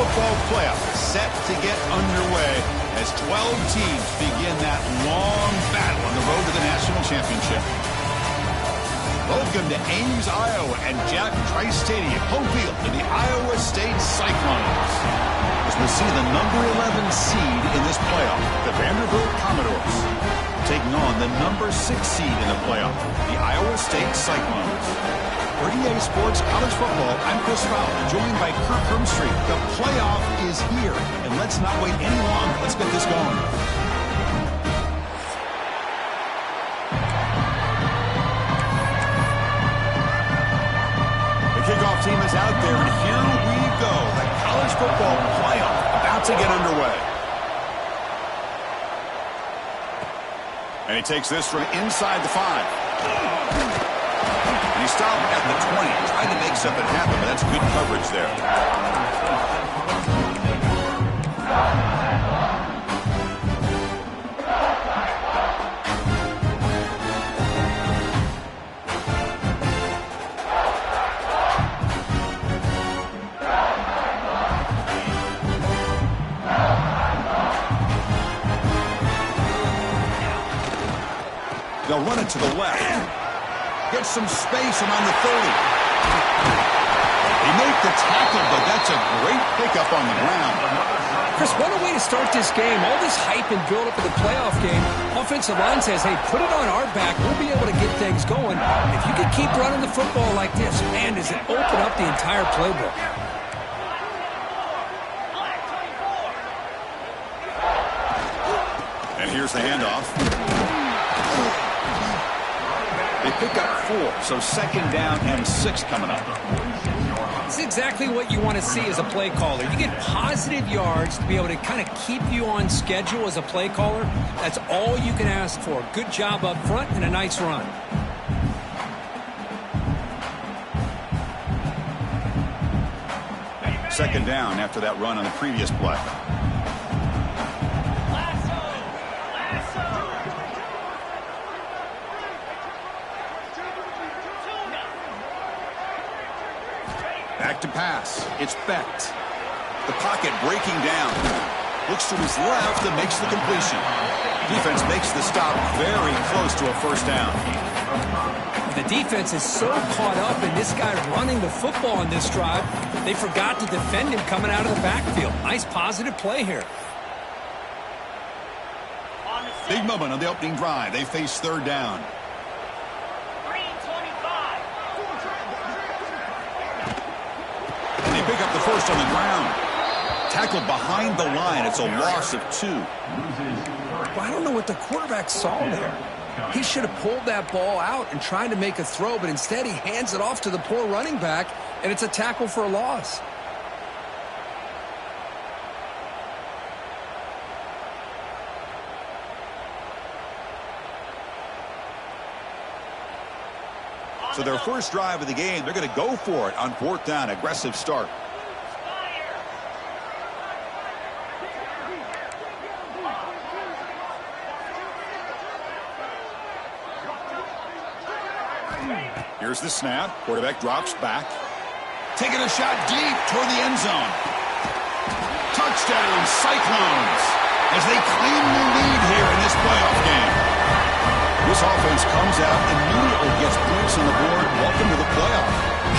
football playoff set to get underway as 12 teams begin that long battle on the road to the national championship. Welcome to Ames, Iowa, and Jack Trice Stadium, home field to the Iowa State Cyclones. As we see the number 11 seed in this playoff, the Vanderbilt Commodores, taking on the number 6 seed in the playoff, the Iowa State Cyclones. For EA Sports College Football, I'm Chris Fowler, joined by Kirk Hermstreet. The playoff is here, and let's not wait any longer. Let's get this going. The kickoff team is out there, and here we go. The college football playoff about to get underway. And he takes this from inside the 5. And he stopped at the 20, trying to make something happen, but that's good coverage there. They'll run it to the left. Get some space around the 30. They make the tackle, but that's a great pickup on the ground. Chris, what a way to start this game. All this hype and build up of the playoff game. Offensive line says, hey, put it on our back. We'll be able to get things going. If you can keep running the football like this, man, does it open up the entire playbook. And here's the handoff. They pick up 4, so second down and 6 coming up. It's exactly what you want to see as a play caller. You get positive yards to be able to kind of keep you on schedule as a play caller. That's all you can ask for. Good job up front and a nice run. Second down after that run on the previous play. Back to pass. It's Becht. The pocket breaking down. Looks to his left and makes the completion. Defense makes the stop very close to a first down. The defense is so caught up in this guy running the football on this drive, they forgot to defend him coming out of the backfield. Nice positive play here. Big moment on the opening drive. They face third down. Pick up the first on the ground. Tackled behind the line. It's a loss of 2. Well, I don't know what the quarterback saw there. He should have pulled that ball out and tried to make a throw, but instead he hands it off to the poor running back, and it's a tackle for a loss. So their first drive of the game, they're going to go for it on 4th down. Aggressive start. Here's the snap. Quarterback drops back. Taking a shot deep toward the end zone. Touchdown, Cyclones, as they claim the lead here in this playoff game. This offense comes out and immediately gets points on the board. Welcome to the playoff.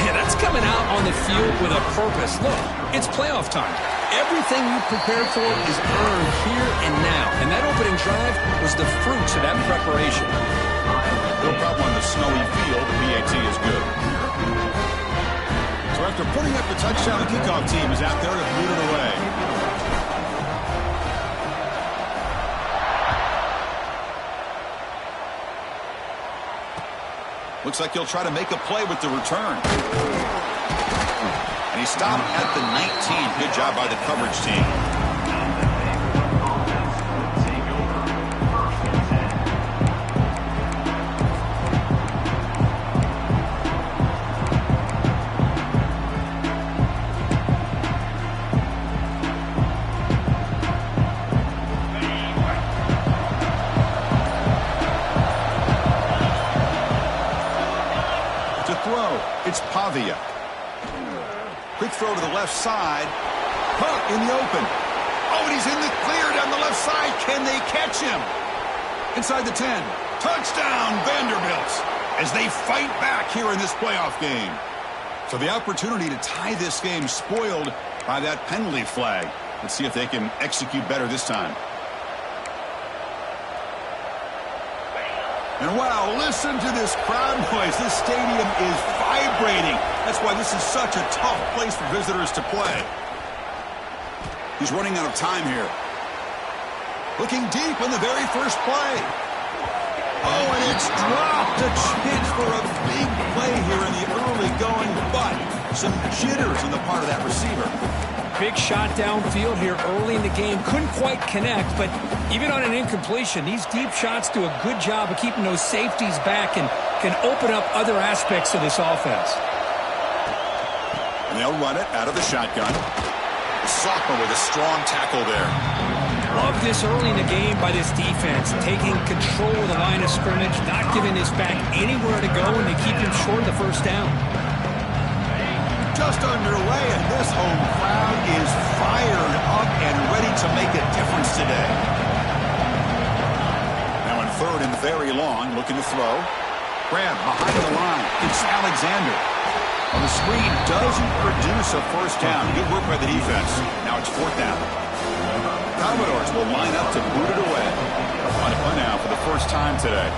Yeah, that's coming out on the field with a purpose. Look, it's playoff time. Everything you prepared for is earned here and now. And that opening drive was the fruits of that preparation. No problem on the snowy field. The PAT is good. So after putting up the touchdown, the kickoff team is out there to boot it away. Looks like he'll try to make a play with the return. And he stopped at the 19. Good job by the coverage team. It's Pavia. Quick throw to the left side. puck in the open. Oh, and he's in the clear down the left side. Can they catch him? Inside the 10. Touchdown, Vanderbilt, as they fight back here in this playoff game. So the opportunity to tie this game spoiled by that penalty flag. Let's see if they can execute better this time. And wow, listen to this crowd noise. This stadium is vibrating. That's why this is such a tough place for visitors to play. He's running out of time here. Looking deep in the very first play. Oh, and it's dropped. A chance for a big play here in the early going, but some jitters on the part of that receiver. Big shot downfield here early in the game. Couldn't quite connect, but even on an incompletion, these deep shots do a good job of keeping those safeties back and can open up other aspects of this offense. And they'll run it out of the shotgun. The sophomore with a strong tackle there. Love this early in the game by this defense, taking control of the line of scrimmage, not giving this back anywhere to go, and they keep him short of the first down. Just underway, and this home crowd is fired up and ready to make a difference today. Now in third and very long, looking to throw. Grab behind the line. It's Alexander. Well, the screen doesn't produce a first down. Good work by the defense. Now it's fourth down. Commodores will line up to boot it away. On a punt now for the first time today.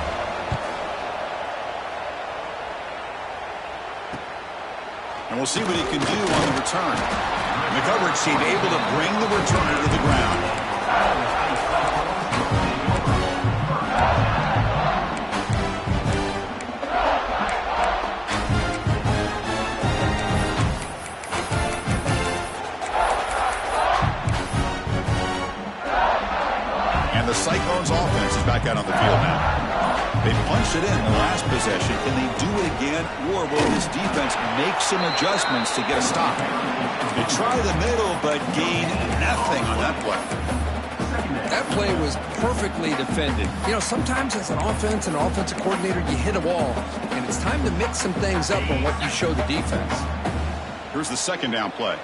And we'll see what he can do on the return. And the coverage team able to bring the returner to the ground. And the Cyclones offense is back out on the field now. They punched it in the last possession. Can they do it again, or will this defense make some adjustments to get a stop? They try the middle, but gain nothing on that play. That play was perfectly defended. You know, sometimes as an offense and offensive coordinator, you hit a wall, and it's time to mix some things up on what you show the defense. Here's the second down play.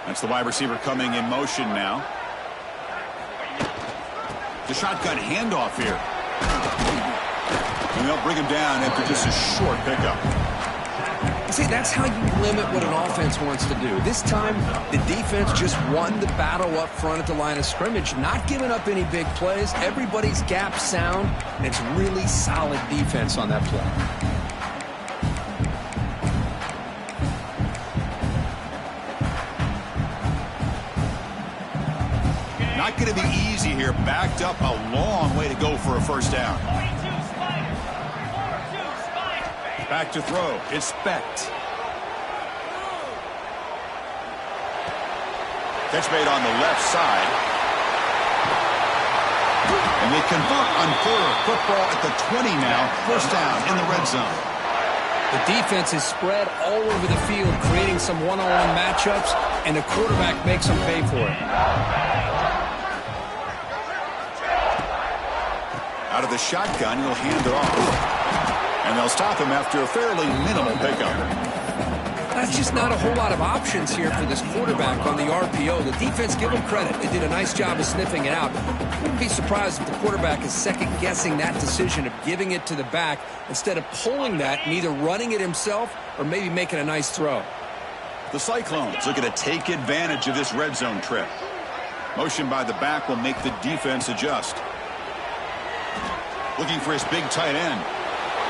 That's the wide receiver coming in motion now. The shotgun handoff here. And they'll bring him down after just a short pickup. See, that's how you limit what an offense wants to do. This time, the defense just won the battle up front at the line of scrimmage, not giving up any big plays. Everybody's gap sound, and it's really solid defense on that play. Not going to be easy here. Backed up a long way to go for a first down. Back to throw. It's Specht. Catch made on the left side. And they convert on third. Football at the 20 now. First down in the red zone. The defense is spread all over the field, creating some one-on-one matchups, and the quarterback makes them pay for it. Out of the shotgun, he'll hand it off. And they'll stop him after a fairly minimal pickup. That's just not a whole lot of options here for this quarterback on the RPO. The defense, give them credit. They did a nice job of sniffing it out. Wouldn't be surprised if the quarterback is second-guessing that decision of giving it to the back instead of pulling that and either running it himself or maybe making a nice throw. The Cyclones looking to take advantage of this red zone trip. Motion by the back will make the defense adjust. Looking for his big tight end.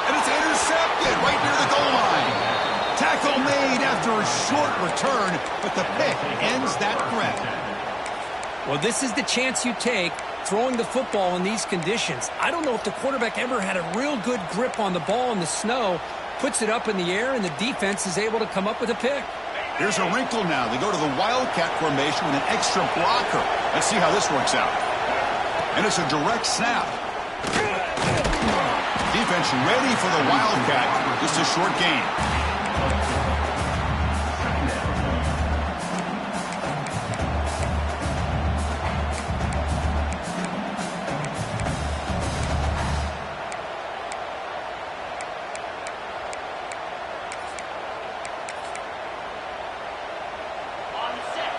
And it's intercepted right near the goal line. Tackle made after a short return, but the pick ends that threat. Well, this is the chance you take throwing the football in these conditions. I don't know if the quarterback ever had a real good grip on the ball in the snow, puts it up in the air, and the defense is able to come up with a pick. Here's a wrinkle now. They go to the Wildcat formation with an extra blocker. Let's see how this works out. And it's a direct snap. Defense ready for the Wildcat. Just a short gain.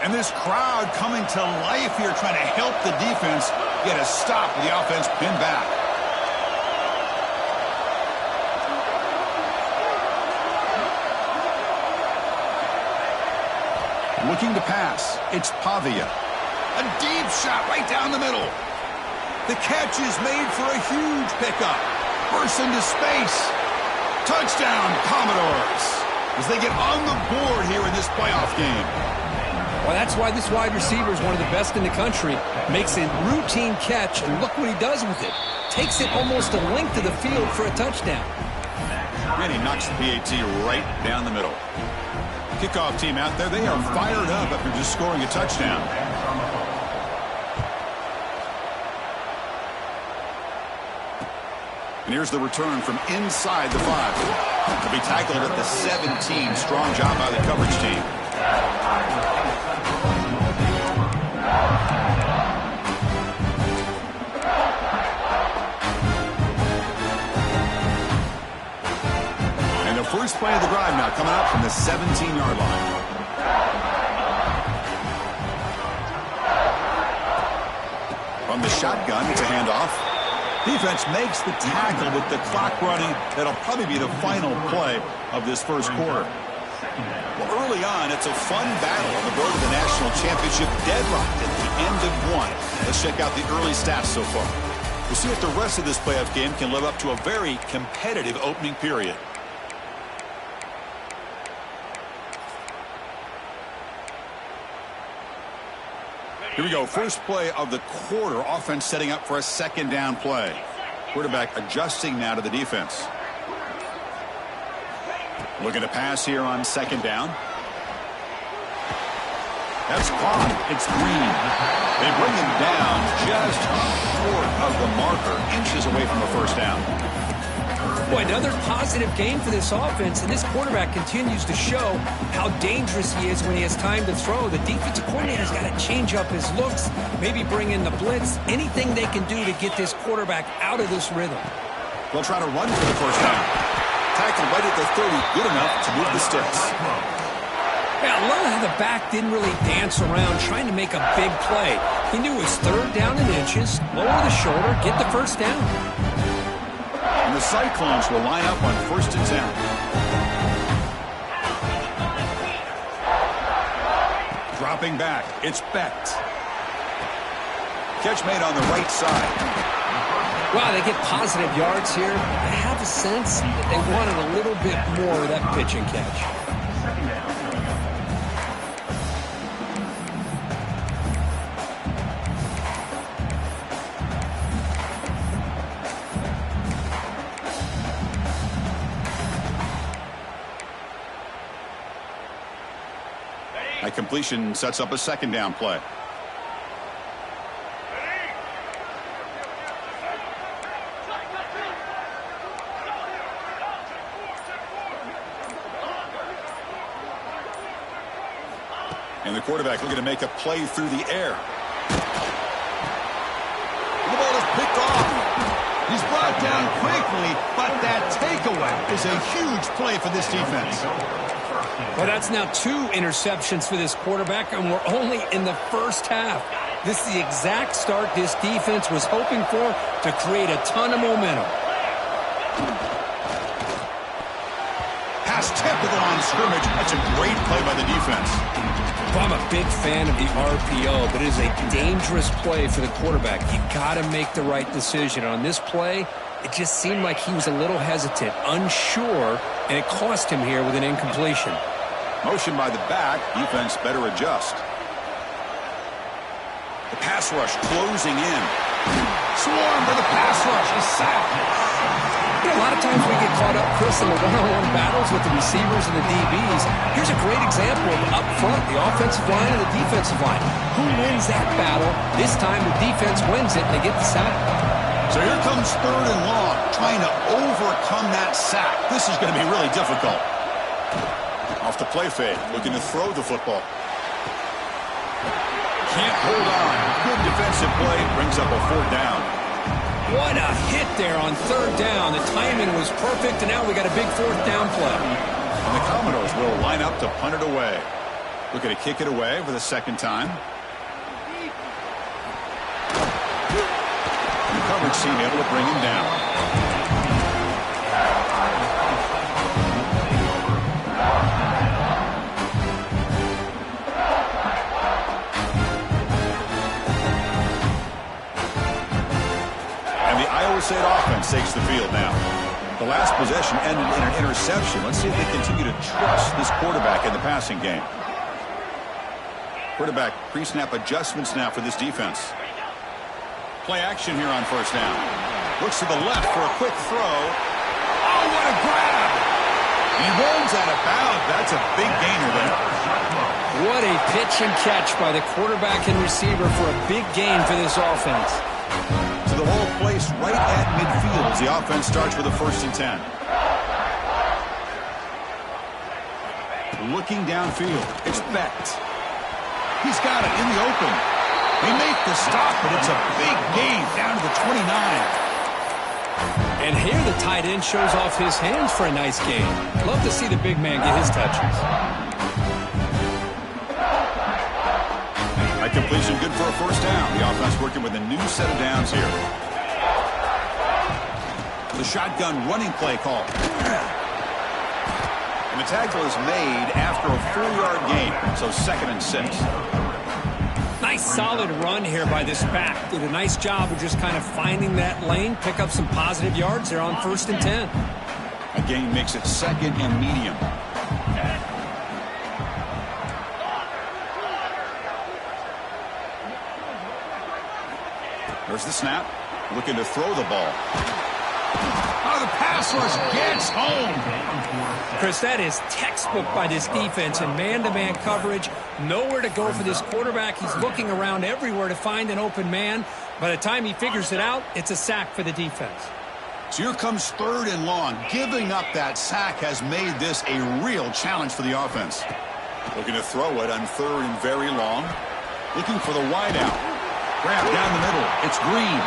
And this crowd coming to life here, trying to help the defense get a stop with the offense pinned back. Looking to pass. It's Pavia. A deep shot right down the middle. The catch is made for a huge pickup. Bursts into space. Touchdown, Commodores, as they get on the board here in this playoff game. Well, that's why this wide receiver is one of the best in the country. Makes a routine catch, and look what he does with it. Takes it almost a length of the field for a touchdown. And he knocks the PAT right down the middle. Kickoff team out there, they are fired up after just scoring a touchdown. And here's the return from inside the 5. To be tackled at the 17. Strong job by the coverage team. And the first play of the drive now coming up from the 17-yard line. From the shotgun, it's a handoff. Defense makes the tackle with the clock running. That'll probably be the final play of this first quarter. Well, early on, it's a fun battle on the road to the national championship, deadlocked at the end of one. Let's check out the early stats so far. We'll see if the rest of this playoff game can live up to a very competitive opening period. Here we go. First play of the quarter. Offense setting up for a second down play. Quarterback adjusting now to the defense. Looking to pass here on second down. That's caught. It's Green. They bring him down just short of the marker, inches away from the first down. Boy, another positive game for this offense, and this quarterback continues to show how dangerous he is when he has time to throw. The defensive coordinator's got to change up his looks, maybe bring in the blitz, anything they can do to get this quarterback out of this rhythm. They'll try to run for the first down. Tackled right at the 30, good enough to move the sticks. Yeah, I love how the back didn't really dance around trying to make a big play. He knew it was third down and inches, lower the shoulder, get the first down. And the Cyclones will line up on 1st and 10. Dropping back, it's Becht. Catch made on the right side. Wow, they get positive yards here. I have a sense that they wanted a little bit more of that pitch and catch. A completion sets up a second down play. And the quarterback looking to make a play through the air. The ball is picked off. He's brought down quickly, but that takeaway is a huge play for this defense. Well, that's now 2 interceptions for this quarterback, and we're only in the first half. This is the exact start this defense was hoping for to create a ton of momentum. Pass tipped at the line of scrimmage. That's a great play by the defense. Well, I'm a big fan of the RPO, but it is a dangerous play for the quarterback. You got to make the right decision. On this play, it just seemed like he was a little hesitant, unsure, and it cost him here with an incompletion. Motion by the back. Defense better adjust. The pass rush closing in. Swarm for the pass rush. A sack. You know, a lot of times we get caught up, Chris, in the one-on-one battles with the receivers and the DBs. Here's a great example of up front, the offensive line and the defensive line. Who wins that battle? This time the defense wins it, and they get the sack. So here comes 3rd and long, trying to overcome that sack. This is going to be really difficult. Off the play fake, looking to throw the football. Can't hold on. Good defensive play, brings up a 4th down. What a hit there on 3rd down. The timing was perfect, and now we got a big 4th down play. And the Commodores will line up to punt it away. Looking to kick it away for the second time. The coverage team able to bring him down. And the Iowa State offense takes the field now. The last possession ended in an interception. Let's see if they continue to trust this quarterback in the passing game. Quarterback pre-snap adjustments now for this defense. Play action here on first down. Looks to the left for a quick throw. Oh, what a grab! He rolls out of bounds. That's a big gainer there. What a pitch and catch by the quarterback and receiver for a big gain for this offense. So the whole place right at midfield as the offense starts with a 1st and 10. Looking downfield. It's Becht. He's got it in the open. They make the stop, but it's a big gain down to the 29. And here the tight end shows off his hands for a nice gain. Love to see the big man get his touches. That completion good for a 1st down. The offense working with a new set of downs here. The shotgun running play call. And the tackle is made after a 4-yard gain, so 2nd and 6. Nice solid run here by this back. Did a nice job of just kind of finding that lane, pick up some positive yards there on 1st and 10. A gain makes it 2nd and medium. There's the snap. Looking to throw the ball. Oh, the pass rush gets home. Chris, that is textbook by this defense in man-to-man coverage. Nowhere to go for this quarterback. He's looking around everywhere to find an open man. By the time he figures it out, it's a sack for the defense. So here comes 3rd and long. Giving up that sack has made this a real challenge for the offense. Looking to throw it on 3rd and very long. Looking for the wideout. Grab down the middle. It's Green.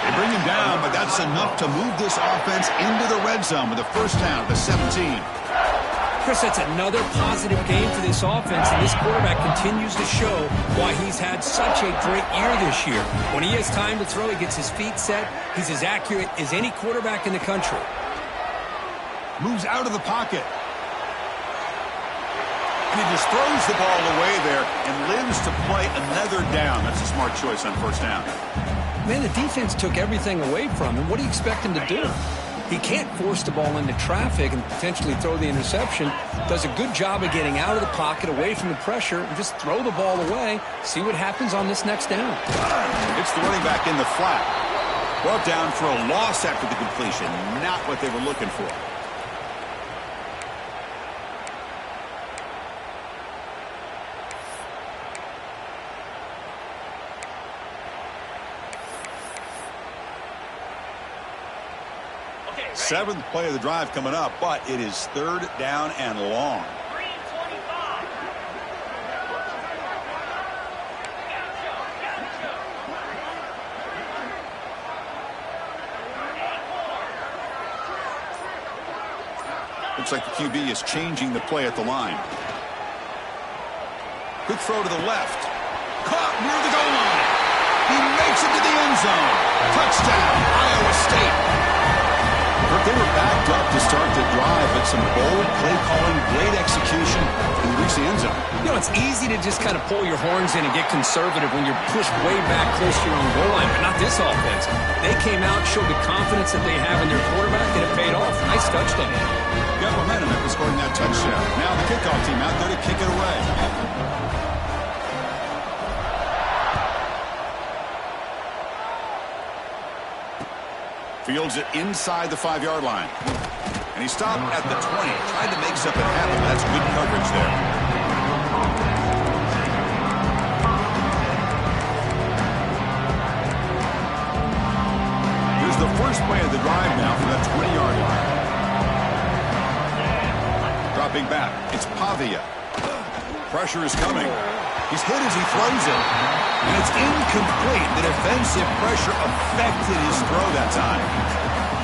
They bring him down, but that's enough to move this offense into the red zone with a 1st down to 17. Chris, that's another positive game for this offense, and this quarterback continues to show why he's had such a great year this year. When he has time to throw, he gets his feet set. He's as accurate as any quarterback in the country. Moves out of the pocket. And he just throws the ball away there and lives to play another down. That's a smart choice on 1st down. Man, the defense took everything away from him. What do you expect him to do? He can't force the ball into traffic and potentially throw the interception. Does a good job of getting out of the pocket, away from the pressure, and just throw the ball away. See what happens on this next down. It's the running back in the flat. Brought down for a loss after the completion. Not what they were looking for. Seventh play of the drive coming up, but it is 3rd down and long. Looks like the QB is changing the play at the line. Quick throw to the left. Caught near the goal line. He makes it to the end zone. Touchdown, Iowa State. They were backed up to start the drive, but some bold play calling, great execution, and reach the end zone. You know, it's easy to just kind of pull your horns in and get conservative when you're pushed way back close to your own goal line, but not this offense. They came out, showed the confidence that they have in their quarterback, and it paid off. Nice touchdown. Got momentum after scoring that touchdown. Now the kickoff team out there to kick it away. Fields it inside the 5-yard line. And he stopped at the 20. Tried to make something happen. That's good coverage there. Here's the first play of the drive now from that 20-yard line. Dropping back. It's Pavia. Pressure is coming. He's hit as he throws it. And it's incomplete. The defensive pressure affected his throw that time.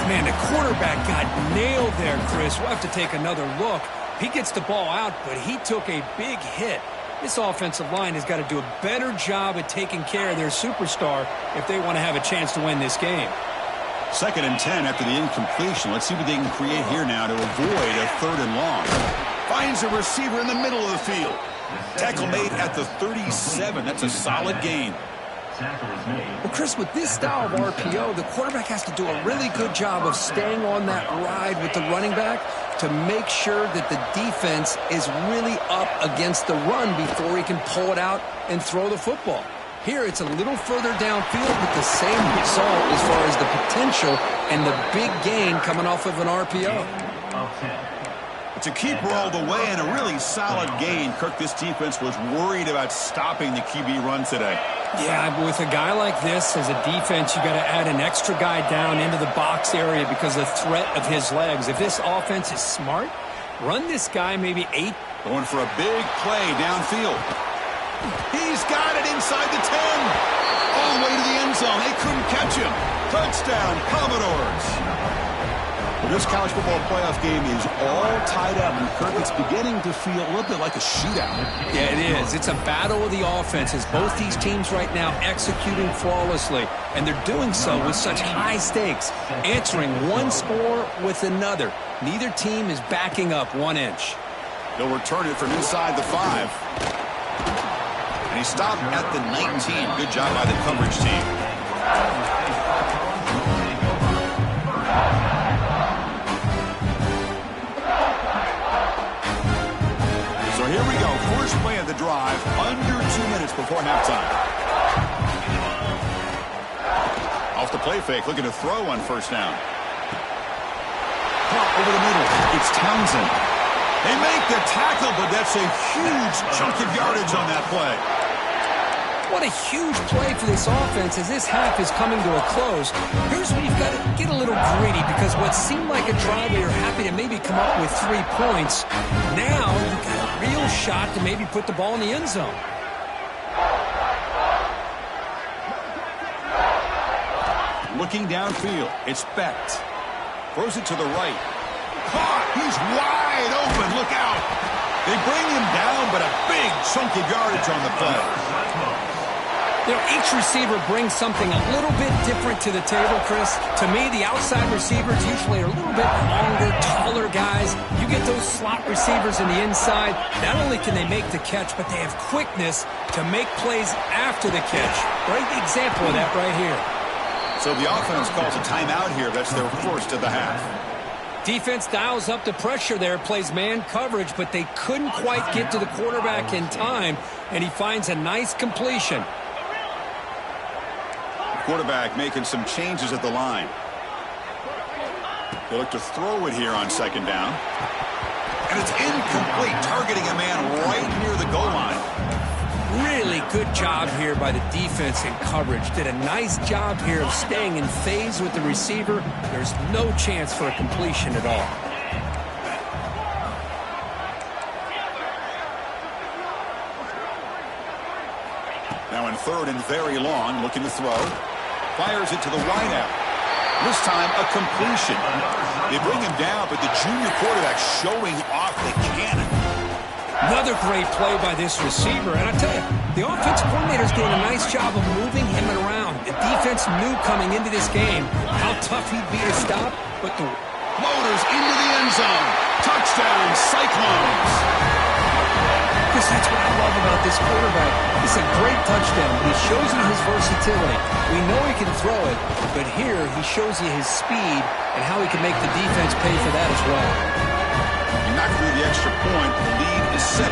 Man, the quarterback got nailed there, Chris. We'll have to take another look. He gets the ball out, but he took a big hit. This offensive line has got to do a better job at taking care of their superstar if they want to have a chance to win this game. 2nd and 10 after the incompletion. Let's see what they can create here now to avoid a 3rd and long. Finds a receiver in the middle of the field. Tackle made at the 37. That's a solid gain. Well, Chris, with this style of RPO, the quarterback has to do a really good job of staying on that ride with the running back to make sure that the defense is really up against the run before he can pull it out and throw the football. Here, it's a little further downfield, but the same result as far as the potential and the big gain coming off of an RPO. It's a keeper all the way and a really solid gain. Kirk, this defense was worried about stopping the QB run today. Yeah, but with a guy like this, as a defense, you got to add an extra guy down into the box area because of the threat of his legs. If this offense is smart, run this guy maybe 8. Going for a big play downfield. He's got it inside the 10. All the way to the end zone. They couldn't catch him. Touchdown, Commodores. Well, this college football playoff game is all tied up, and Kirk, it's beginning to feel a little bit like a shootout. Yeah, it is. It's a battle of the offenses. Both these teams right now executing flawlessly, and they're doing so with such high stakes, answering one score with another. Neither team is backing up 1 inch. He'll return it from inside the 5. And he stopped at the 19. Good job by the coverage team. Here we go. First play of the drive, under 2 minutes before halftime. Off the play fake, looking to throw on 1st down. Caught over the middle. It's Townsend. They make the tackle, but that's a huge chunk of yardage on that play. What a huge play for this offense as this half is coming to a close. Here's where you've got to get a little greedy, because what seemed like a drive where you're happy to maybe come up with 3 points, now you've got a real shot to maybe put the ball in the end zone. Looking downfield, it's Becht. Throws it to the right. Caught! He's wide open. Look out! They bring him down, but a big chunk of yardage on the play. You know, each receiver brings something a little bit different to the table, Chris. To me, the outside receivers usually are a little bit longer, taller guys. You get those slot receivers in the inside. Not only can they make the catch, but they have quickness to make plays after the catch. Great example of that right here. So the offense calls a timeout here. That's their first of the half. Defense dials up the pressure there, plays man coverage, but they couldn't quite get to the quarterback in time, and he finds a nice completion. Quarterback making some changes at the line. They look to throw it here on 2nd down. And it's incomplete, targeting a man right near the goal line. Really good job here by the defense in coverage. Did a nice job here of staying in phase with the receiver. There's no chance for a completion at all. Now in 3rd and very long, looking to throw. Fires it to the wideout. This time, a completion. They bring him down, but the junior quarterback showing off the cannon. Another great play by this receiver. And I tell you, the offensive coordinator is doing a nice job of moving him around. The defense knew coming into this game how tough he'd be to stop, but the floaters into the end zone. Touchdown, Cyclones. Because that's what I love about this quarterback. It's a great touchdown. He shows you his versatility. We know he can throw it, but here he shows you his speed and how he can make the defense pay for that as well. He knocked through the extra point. The lead is 7,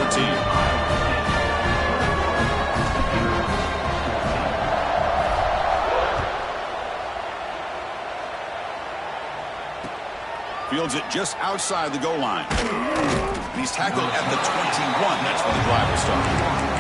21-14. Fields it just outside the goal line. He's tackled at the 21. That's where the drive will start.